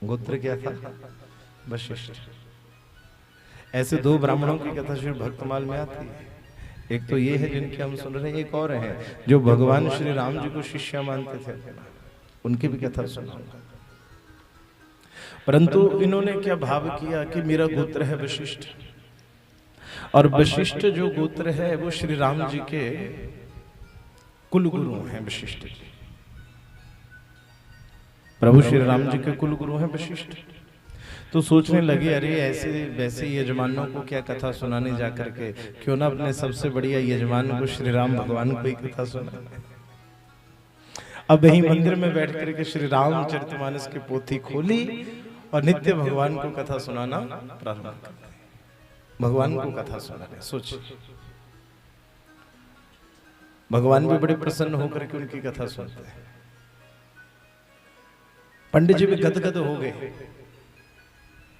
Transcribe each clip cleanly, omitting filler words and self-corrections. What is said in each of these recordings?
गोत्र क्या था? वशिष्ठ। ऐसे दो ब्राह्मणों की कथा श्री भक्तमाल में आती है। एक तो ये है जिनके हम सुन रहे हैं, एक और है जो भगवान श्री राम जी को शिष्य मानते थे, उनकी भी कथा सुनाऊंगा। परंतु इन्होंने क्या भाव किया कि मेरा गोत्र है वशिष्ठ, और वशिष्ठ जो गोत्र है वो श्री राम जी के कुल गुरु हैं। वशिष्ठ जी प्रभु श्री राम जी के कुल गुरु हैं वशिष्ठ। तो सोचने लगे, अरे ऐसे वैसे यजमानों को क्या कथा सुनाने जा करके, क्यों ना अपने सबसे बढ़िया यजमान को श्री राम भगवान को ही कथा सुना। अब वही मंदिर में बैठ करके श्री रामचरितमानस की पोथी खोली और नित्य भगवान को कथा सुनाना प्रारंभ कर दिया। भगवान को कथा सुनाने, सोच, भगवान भी बड़े प्रसन्न होकर के उनकी कथा सुनते हैं। पंडित जी भी गदगद हो गए,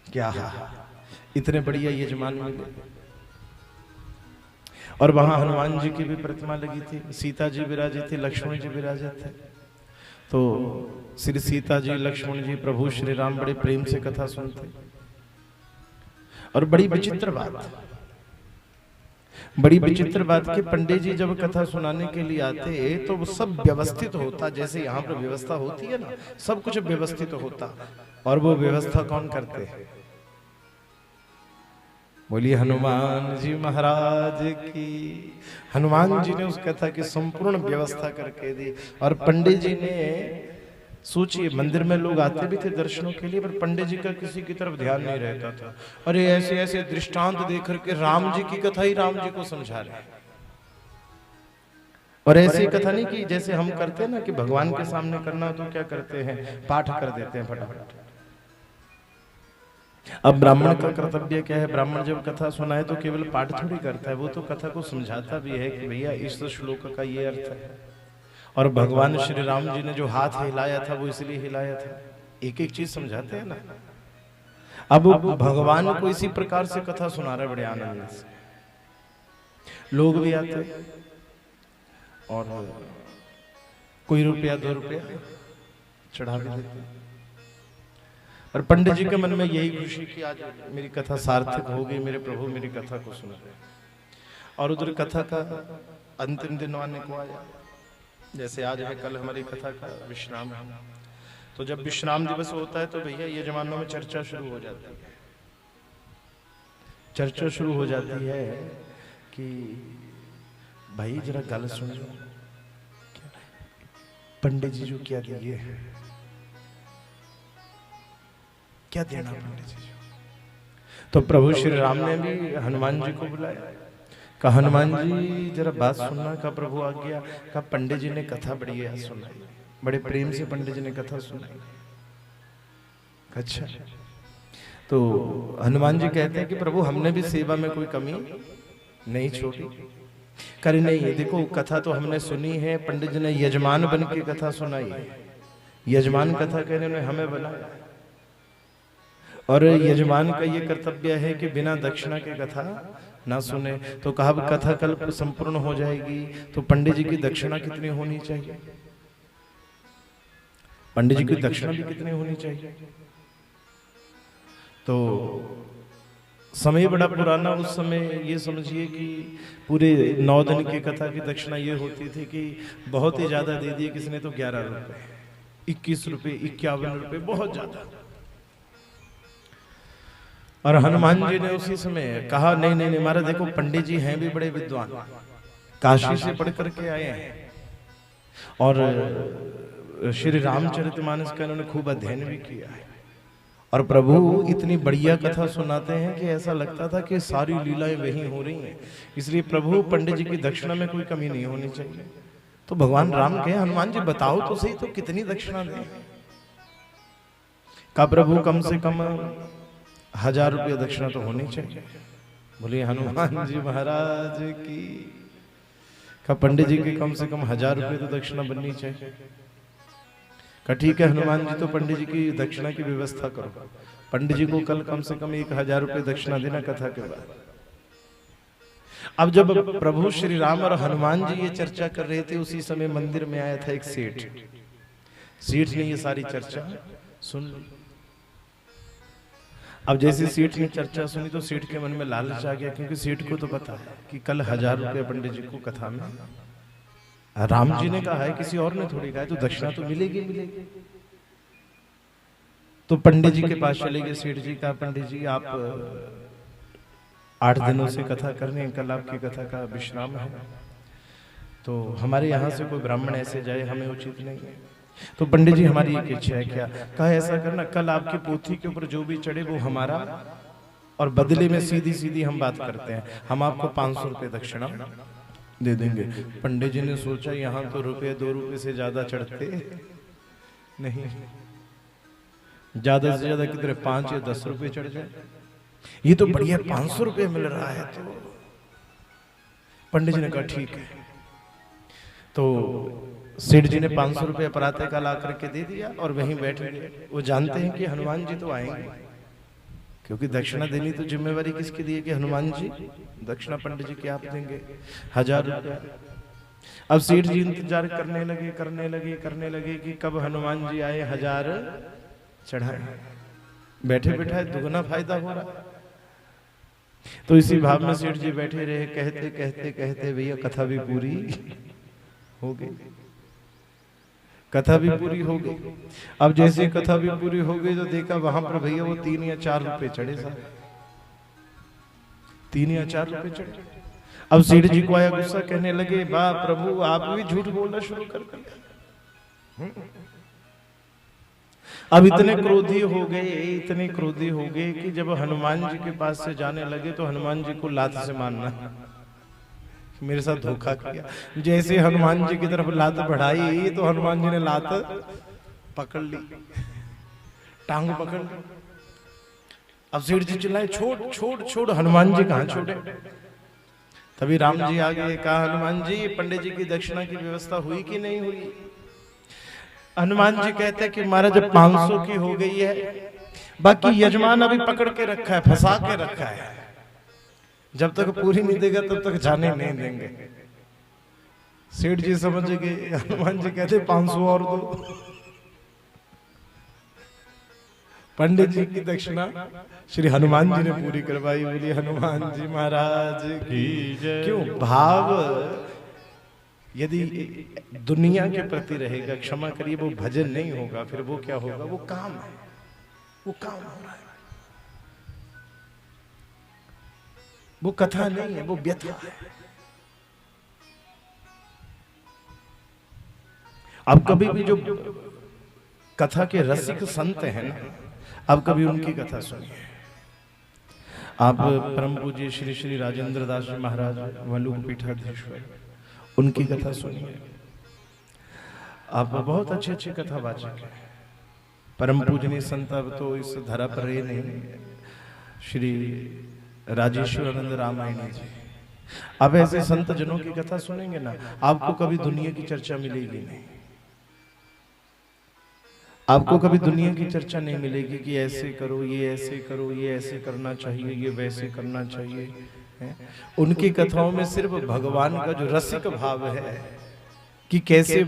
क्या इतने बढ़िया यजमान मिले। और वहां हनुमान जी की भी प्रतिमा लगी थी, सीता जी विराजे थे, लक्ष्मण जी विराजे थे। तो श्री सीता जी लक्ष्मण जी प्रभु श्री राम बड़े प्रेम से कथा सुनते। और बड़ी विचित्र बात कि पंडित जी जब कथा सुनाने के लिए आते तो वो सब व्यवस्थित होता, जैसे यहाँ पर व्यवस्था होती है ना, सब कुछ व्यवस्थित होता। और वो व्यवस्था कौन करते? बोलिए हनुमान जी महाराज की। हनुमान जी ने उस कथा की संपूर्ण व्यवस्था करके दी। और पंडित जी ने, सोचिए, मंदिर में लोग आते भी थे दर्शनों के लिए, पर पंडित जी का किसी की तरफ ध्यान नहीं रहता था। और ये ऐसे ऐसे दृष्टांत देकर के राम जी की कथा ही राम जी को समझा रहे। और ऐसी कथा नहीं कि जैसे हम करते हैं ना कि भगवान के सामने करना तो क्या करते हैं, पाठ कर देते हैं फटाफट। अब ब्राह्मण का कर्तव्य क्या है? ब्राह्मण जब कथा सुनाए तो केवल पाठ थोड़ी करता है, वो तो कथा को समझाता भी है कि भैया इस श्लोक का ये अर्थ है। और भगवान श्री राम जी ने जो हाथ हिलाया था वो इसलिए हिलाया था, एक एक चीज समझाते हैं ना। अब भगवान को इसी प्रकार से कथा सुना रहे बड़े आनंद से। लोग भी आते और कोई रुपया 2 रुपया चढ़ा भी देते। और पंडित जी के मन में यही खुशी कि आज मेरी कथा सार्थक हो गई, मेरे प्रभु मेरी कथा को सुन रहे। और उधर कथा का अंतिम दिन आने को आया, जैसे आज है, कल हमारी कथा का विश्राम है। तो जब विश्राम दिवस होता है तो भैया ये जमानों में चर्चा शुरू हो जाती है। चर्चा शुरू हो जाती है कि भाई जरा गल सुन लो, पंडित जी जो क्या दिए, क्या देना पंडित जी। तो प्रभु श्री राम ने भी हनुमान जी को बुलाया, कहा हनुमान जी जरा बात सुनना। का प्रभु आ गया। कहा पंडित जी ने कथा बड़ी है सुनाई, बड़े प्रेम से पंडित जी ने कथा सुनाई। अच्छा। तो हनुमान जी कहते हैं कि प्रभु हमने भी सेवा में कोई कमी नहीं छोड़ी। करे नहीं, देखो कथा तो हमने सुनी है, पंडित जी ने यजमान बन के कथा सुनाई है। यजमान कथा कहने ने हमें बनाया, और यजमान का ये कर्तव्य है कि बिना दक्षिणा के कथा ना सुने। तो कहा कथा कल संपूर्ण हो जाएगी तो पंडित जी की दक्षिणा कितनी होनी चाहिए? पंडित जी की दक्षिणा भी कितनी होनी चाहिए? तो समय बड़ा पुराना, उस समय ये समझिए कि पूरे 9 दिन की कथा की दक्षिणा ये होती थी कि बहुत ही ज्यादा दे दिए किसने तो 11 रुपए, 21 रुपए, 51 रुपए, बहुत ज्यादा। और हनुमान जी ने उसी समय कहा नहीं नहीं नहीं महाराज, देखो पंडित जी हैं भी बड़े विद्वान, काशी से पढ़ करके आए हैं, और श्री रामचरितमानस का इन्होंने खूब अध्ययन भी किया है। और प्रभु इतनी बढ़िया कथा सुनाते हैं कि ऐसा लगता था कि सारी लीलाएं वही हो रही हैं। इसलिए प्रभु पंडित जी की दक्षिणा में कोई कमी नहीं होनी चाहिए। तो भगवान राम कहे हनुमान जी बताओ तो सही, तो कितनी दक्षिणा दें? का प्रभु कम से कम 1000 रुपया दक्षिणा तो होनी चाहिए। बोलिए हनुमान जी महाराज की। का पंडित जी की कम से कम 1000 रुपये तो दक्षिणा बननी चाहिए। का ठीक है हनुमान जी, तो पंडित जी की दक्षिणा की व्यवस्था करो। पंडित जी को कल कम से कम 1000 रुपये दक्षिणा देना कथा के बाद। अब जब प्रभु श्री राम और हनुमान जी ये चर्चा कर रहे थे, उसी समय मंदिर में आया था एक सेठ। सेठ ने ये सारी चर्चा सुन ली। अब जैसे सेठ ने चर्चा सुनी तो सेठ के मन में लालच आ गया, क्योंकि सेठ को तो पता है कि कल 1000 रुपये पंडित जी को कथा में राम जी ने कहा है, किसी और ने थोड़ी कहा है, तो दक्षिणा तो मिलेगी मिलेगी। तो पंडित जी के पास चले गए सेठ जी। कहा पंडित जी आप 8 दिनों से कथा कर रहे हैं, कल आपकी कथा का विश्राम है, तो हमारे यहाँ से कोई ब्राह्मण ऐसे जाए हमें उचित नहीं है। तो पंडित जी हमारी एक इच्छा है। क्या? कहा ऐसा करना, कल आपकी पोथी के ऊपर जो भी चढ़े वो हमारा, और बदले में सीधी सीधी हम बात करते हैं, हम आपको 500 रुपये दक्षिणा दे देंगे। पंडित जी ने सोचा यहाँ तो रुपये 2 रुपये से ज्यादा चढ़ते नहीं, ज्यादा से ज्यादा कितने 5 या 10 रुपये चढ़ जाए, ये तो बढ़िया 500 रुपये मिल रहा है। तो पंडित जी ने कहा ठीक है। तो सेठ जी ने 500 रुपये प्रातः काल आकर के दे दिया और वहीं बैठ गए। वो जानते हैं कि हनुमान जी तो आएंगे, क्योंकि दक्षिणा देनी तो जिम्मेवारी किसकी दी है कि हनुमान जी, दक्षिणा पंडित जी के आप देंगे 1000 रुपये। अब सेठ जी इंतजार करने लगे कि कब हनुमान जी आए 1000 चढ़ाए। बैठे बैठे दुगना फायदा हो रहा। तो इसी भाव में सेठ जी बैठे रहे, कहते कहते कहते भैया कथा भी पूरी हो गई, कथा भी पूरी हो गई। अब जैसे कथा भी पूरी हो गई तो देखा वहां पर भैया वो 3 या 4 रुपए चढ़े साहब, 3 या 4 रुपए चढ़े। अब सेठ जी को आया गुस्सा, कहने लगे वाह प्रभु आप भी झूठ बोलना शुरू कर दिया। अब इतने क्रोधी हो गए कि जब हनुमान जी के पास से जाने लगे तो हनुमान जी को लात से मारना, मेरे साथ धोखा किया। जैसे हनुमान जी की तरफ लात बढ़ाई तो हनुमान जी ने लात पकड़ ली, टांग पकड़ ली। अब सेठ जी चिल्लाए छोड़ छोड़ छोड़, हनुमान जी कहां छोड़े। तभी राम जी आ गए। कहा हनुमान जी पंडित जी की दक्षिणा की व्यवस्था हुई कि नहीं हुई। हनुमान जी कहते कि महाराज 500 की हो गई है, बाकी यजमान अभी पकड़ के रखा है, फंसा के रखा है, जब तक पूरी नहीं देगा तब तक जाने नहीं देंगे। सेठ जी समझ गए। हनुमान जी कहते 500 और दो। पंडित जी की दक्षिणा श्री हनुमान जी ने पूरी करवाई। बोली हनुमान जी महाराज की जय। क्यों? भाव यदि दुनिया के प्रति रहेगा, क्षमा करिए, वो भजन नहीं होगा, फिर वो क्या होगा? वो काम है, वो काम हो रहा है, वो कथा नहीं है, वो व्यथा है। अब कभी भी जो कथा के रसिक संत हैं ना, अब कभी उनकी कथा सुनिए। आप परम पूज्य श्री श्री राजेंद्र दास जी महाराज वल्लभ पीठाधीश्वर, उनकी कथा सुनिए। आप बहुत अच्छे अच्छे कथावाचक हैं। परम पूजनीय संत अब तो इस धरा पर रहे नहीं, श्री राजेश्वरानंद रामायणी जी। अब ऐसे संत जनों की कथा सुनेंगे ना, आपको कभी दुनिया की चर्चा मिलेगी नहीं, आपको कभी दुनिया की चर्चा नहीं मिलेगी कि ऐसे करो, ये ऐसे करो, ये ऐसे करना चाहिए, ये वैसे करना चाहिए। उनकी कथाओं में सिर्फ भगवान का जो रसिक भाव है कि कैसे